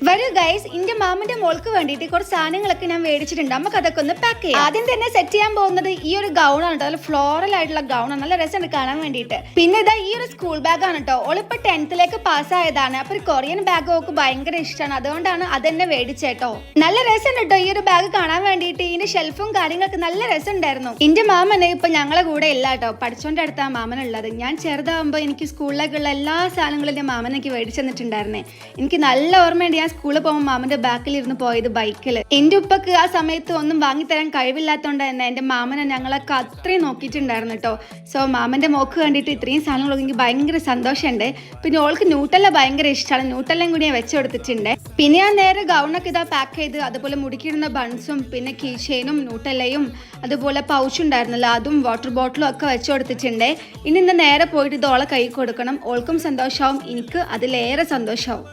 വരൂ ഗൈസ്, എന്റെ മാമന്റെ മോൾക്ക് വേണ്ടിയിട്ട് കുറച്ച് സാധനങ്ങളൊക്കെ ഞാൻ മേടിച്ചിട്ടുണ്ട്. നമുക്ക് അതൊക്കെ ഒന്ന് പാക്ക് ചെയ്യാം. ആദ്യം തന്നെ സെറ്റ് ചെയ്യാൻ പോകുന്നത് ഈ ഒരു ഗൗൺ ആണ് കേട്ടോ. നല്ല ഫ്ലോറൽ ആയിട്ടുള്ള ഗൗൺ ആണ്, നല്ല രസമുണ്ട് കാണാൻ വേണ്ടിയിട്ട്. പിന്നെ ഇതാ ഈ ഒരു സ്കൂൾ ബാഗ് ആണ് കേട്ടോ. ഓളിപ്പോ 10th പാസ്സായതാണ്. അപ്പൊ ഒരു കൊറിയൻ ബാഗ് ഒക്കെ ഭയങ്കര ഇഷ്ടമാണ്, അതുകൊണ്ടാണ് അതെന്നെ മേടിച്ചേട്ടോ. നല്ല രസമുണ്ട് കേട്ടോ ഈ ഒരു ബാഗ് കാണാൻ വേണ്ടിയിട്ട്. ഇതിന്റെ ഷെൽഫും കാര്യങ്ങളൊക്കെ നല്ല രസമുണ്ടായിരുന്നു. എന്റെ മാമനെ ഇപ്പൊ ഞങ്ങളെ കൂടെ ഇല്ല കേട്ടോ, പഠിച്ചോന്റെ അടുത്താ മാമനുള്ളത്. ഞാൻ ചെറുതാകുമ്പോ എനിക്ക് സ്കൂളിലേക്കുള്ള എല്ലാ സാധനങ്ങളും എന്റെ മാമൻ എനിക്ക് മേടിച്ചു തന്നിട്ടുണ്ടായിരുന്നേ. എനിക്ക് നല്ല ഓർമ്മയുണ്ട്, ഞാൻ സ്കൂളിൽ പോകുമ്പോൾ മാമന്റെ ബാക്കിൽ ഇരുന്ന് പോയത് ബൈക്കിൽ. എന്റെ ഉപ്പക്ക് ആ സമയത്ത് ഒന്നും വാങ്ങിത്തരാൻ കഴിവില്ലാത്തതുകൊണ്ട് തന്നെ എന്റെ മാമനെ ഞങ്ങളൊക്കെ അത്രയും നോക്കിയിട്ടുണ്ടായിരുന്നു കേട്ടോ. സോ മാമന്റെ മോക്ക് വേണ്ടിയിട്ട് ഇത്രയും സാധനങ്ങളൊക്കെ എനിക്ക് ഭയങ്കര സന്തോഷമുണ്ട്. പിന്നെ ഓൾക്ക് ന്യൂട്ടല്ല ഭയങ്കര ഇഷ്ടമാണ്, ന്യൂട്ടല്ലാം കൂടി ഞാൻ വെച്ച് കൊടുത്തിട്ടുണ്ട്. പിന്നെ ഞാൻ നേരെ ഗൗണൊക്കെ ഇതാ പാക്ക് ചെയ്ത്, അതുപോലെ മുടിക്കിടുന്ന ബൺസും പിന്നെ കീ ചെയിനും ന്യൂട്ടല്ലയും അതുപോലെ പൗച്ചുണ്ടായിരുന്നല്ലോ അതും വാട്ടർ ബോട്ടിലും ഒക്കെ വെച്ച് കൊടുത്തിട്ടുണ്ട്. ഇനി ഇന്ന് നേരെ പോയിട്ട് ഇത് ഓളെ കൈ കൊടുക്കണം. ഓൾക്കും സന്തോഷമാവും, എനിക്ക് അതിലേറെ സന്തോഷമാവും.